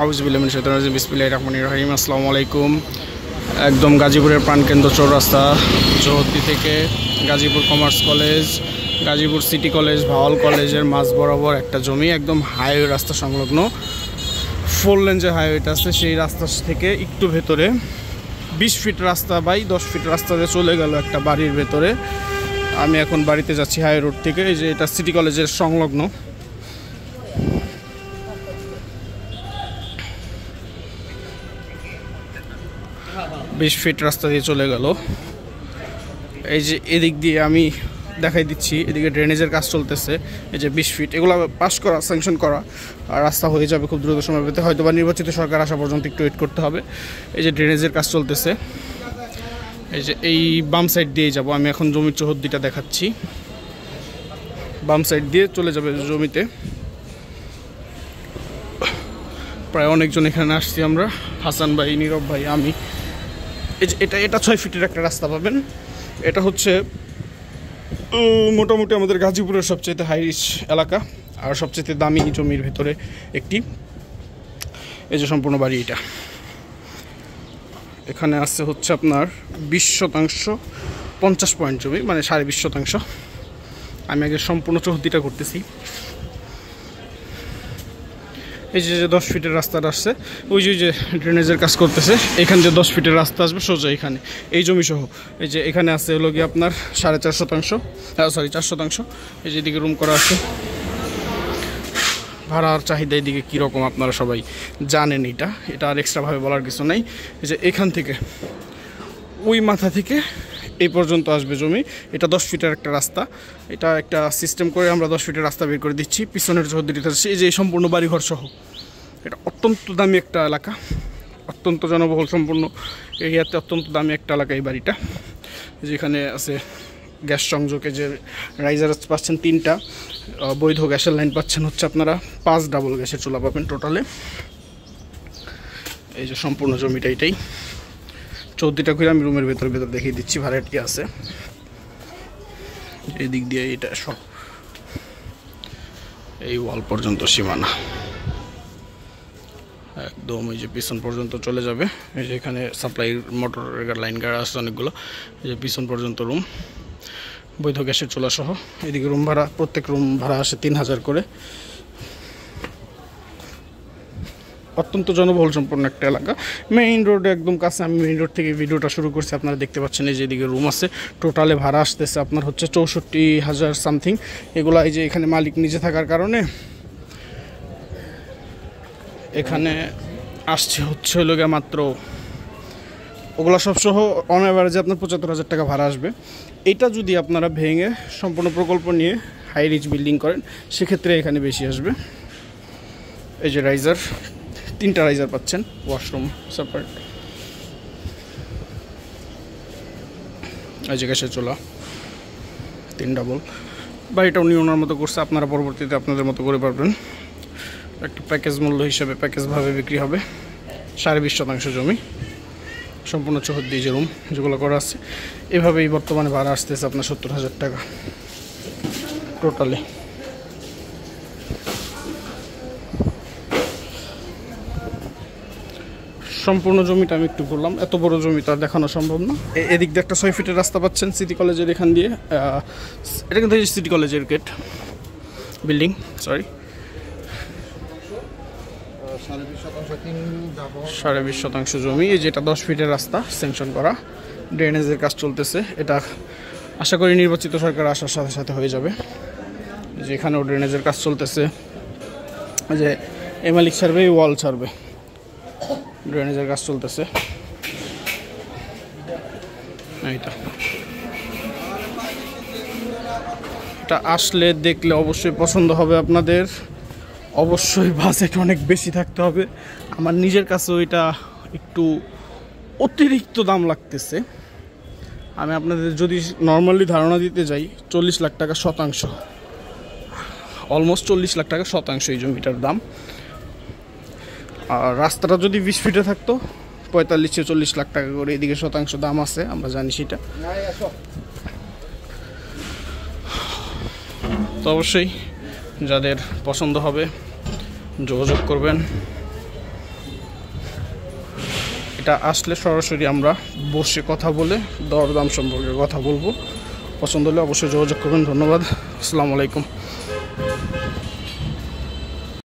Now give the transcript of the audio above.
আউযুবিল্লাহি মিনাশ শাইতানির রাজিম বিসমিল্লাহির রহমানির রহিম। আসসালামু আলাইকুম। একদম গাজীপুরের প্রাণকেন্দ্র চৌরাস্তা চৌহদ্দি থেকে Gazipur commerce college, Gazipur city college, Bhawal কলেজের মাঝ বরাবর একটা জমি, একদম হাইওয়ে রাস্তা সংলগ্ন 4 লেন যে হাইওয়েটা আছে সেই রাস্তা থেকে একটু ভেতরে 20 ফিট রাস্তা বাই 10 ফিট রাস্তাতে চলে গেল একটা বাড়ির ভেতরে। আমি এখন বাড়িতে যাচ্ছি হাই রোড থেকে। এই যে এটা সিটি কলেজের সংলগ্ন। বিশ ফিট রাস্তা দিয়ে চলে গেল। এই যে এদিক দিয়ে আমি দেখাই দিচ্ছি, এদিকে ড্রেনেজের কাজ চলতেছে। এই যে 20 ফিট এগুলো পাস করা, স্যাংশন করা, আর রাস্তা হয়ে যাবে খুব দ্রুত সময় পেতে। হয়তো বা নির্বাচিত সরকার আসা পর্যন্ত একটু ওয়েট করতে হবে। এই যে ড্রেনেজের কাজ চলতেছে। এই যে এই বাম সাইড দিয়ে যাব আমি এখন, জমির চৌহদ্দিটা দেখাচ্ছি। বাম সাইড দিয়ে চলে যাবে জমিতে। প্রায় অনেকজন এখানে আসছি আমরা, হাসান ভাই, নীরব ভাই, আমি। এই যে এটা 6 ফিটের একটা রাস্তা পাবেন। এটা হচ্ছে মোটামুটি আমাদের গাজীপুরের সবচেয়ে হাই রিচ এলাকা আর সবচেয়ে দামি জমির ভেতরে একটি। এই যে সম্পূর্ণ বাড়ি এটা। এখানে আছে হচ্ছে আপনার 20% 50 পয়েন্ট জমি, মানে 20.5%। আমি আগে সম্পূর্ণ চৌহদ্দিটা করতেছি। এই যে 10 ফিটের রাস্তাটা আসছে, ওই যে ড্রেনেজের কাজ করতেছে, এখান দিয়ে 10 ফিটের রাস্তা আসবে সোজা এখানে, এই জমি সহ। এই যে এখানে আছে হলো গিয়ে আপনার 4.5%, এই যে এদিকে রুম করা আছে। ভাড়ার চাহিদা এদিকে কীরকম আপনারা সবাই জানেন, এটা আর এক্সট্রাভাবে বলার কিছু নাই। এই যে এখান থেকে ওই মাথা থেকে এই পর্যন্ত আসবে জমি। এটা 10 ফিটের একটা রাস্তা। এটা একটা সিস্টেম করে আমরা 10 ফিটের রাস্তা বের করে দিচ্ছি। পিছনের চৌহদ্দিটা আছে, এই যে সম্পূর্ণ বাড়িঘর সহ। এটা অত্যন্ত দামি একটা এলাকা, অত্যন্ত জনবহুল সম্পূর্ণ এরিয়াতে অত্যন্ত দামি একটা এলাকা এই বাড়িটা। যেখানে আছে গ্যাস সংযোগে, যে রাইজার পাচ্ছেন 3টা, বৈধ গ্যাসের লাইন পাচ্ছেন হচ্ছে আপনারা 5 ডাবল গ্যাসের চুলা পাবেন টোটালে। এই যে সম্পূর্ণ জমিটা এটাই। চৌদ্দিটা করে আমি রুমের ভেতর দেখিয়ে দিচ্ছি, ভাড়াটি আছে এই দিক দিয়ে। এটা সব এই ওয়াল পর্যন্ত সীমানা, একদম এই যে পিছন পর্যন্ত চলে যাবে। এই যে এখানে সাপ্লাই মোটরের লাইন গাড়া আছে অনেকগুলো। এই যে পিছন পর্যন্ত রুম, বৈধ গ্যাসের চুলা সহ। এদিকে রুম ভাড়া, প্রত্যেক রুম ভাড়া আসে 3000 করে। অত্যন্ত জনবহুল সম্পন্ন একটা এলাকা, মেইন রোডে একদম কাছে। আমি মেইন রোড থেকে ভিডিওটা শুরু করছি, আপনারা দেখতে পাচ্ছেন। এই যে এদিকে রুম আছে, টোটালে ভাড়া আসতেছে আপনার হচ্ছে 64,000 সামথিং। এগুলো এই যে এখানে মালিক নিজে থাকার কারণে এখানে আসছে হচ্ছে হলো গিয়ে মাত্র, ওগুলো সব সহ অন অ্যাভারেজে আপনার 75,000 টাকা ভাড়া আসবে। এটা যদি আপনারা ভেঙে সম্পূর্ণ প্রকল্প নিয়ে হাই রিচ বিল্ডিং করেন, সেক্ষেত্রে এখানে বেশি আসবে। এই যে রাইজার, 3টা রাইজার পাচ্ছেন, ওয়াশরুম সেপারেট। এই যে গ্যাসের চুলা 3 ডাবল। বাড়িটা উনি ওনার মতো করছে, আপনারা পরবর্তীতে আপনাদের মতো করে পারবেন। একটা প্যাকেজ মূল্য হিসাবে প্যাকেজভাবে বিক্রি হবে। 20.5% জমি, সম্পূর্ণ চৌহদ্দি যে রুম যেগুলো করা আছে। এভাবেই বর্তমানে ভাড়া আসতেছে আপনার 70,000 টাকা টোটালি। সম্পূর্ণ জমিটা আমি একটু বললাম, এত বড় জমি তো আর দেখানো সম্ভব না। এদিক দিয়ে একটা 6 ফিটের রাস্তা পাচ্ছেন সিটি কলেজের এখান দিয়ে। এটা কিন্তু সিটি কলেজের গেট বিল্ডিং, সরি। 20.5% জমি। এই যেটা 10 ফিটের রাস্তা স্যাংশন করা, ড্রেনেজের কাজ চলতেছে। এটা আশা করি নির্বাচিত সরকার আসার সাথে সাথে হয়ে যাবে। যে এখানেও ড্রেনেজের কাজ চলতেছে। যে মালিক ছাড়বে, ওয়াল ছাড়বে, ড্রেনেজের কাজ চলতেছে। এটা আসলে দেখলে অবশ্যই পছন্দ হবে আপনাদের। অবশ্যই বাজেট অনেক বেশি থাকতে হবে। আমার নিজের কাছেও এটা একটু অতিরিক্ত দাম লাগতেছে। আমি আপনাদের যদি নর্মালি ধারণা দিতে যাই, 40 লাখ টাকা শতাংশ, অলমোস্ট 40 লাখ টাকা শতাংশ এই জমিটার দাম। আর রাস্তাটা যদি 20 ফিটে থাকতো 45-40 লাখ টাকা করে। এদিকে শতাংশ দাম আছে, আমরা জানি সেটা। তো অবশ্যই যাদের পছন্দ হবে যোগাযোগ করবেন। এটা আসলে সরাসরি আমরা বসে কথা বলে দরদাম সম্পর্কে কথা বলবো। পছন্দ হলে অবশ্যই যোগাযোগ করবেন। ধন্যবাদ। আসসালামু আলাইকুম।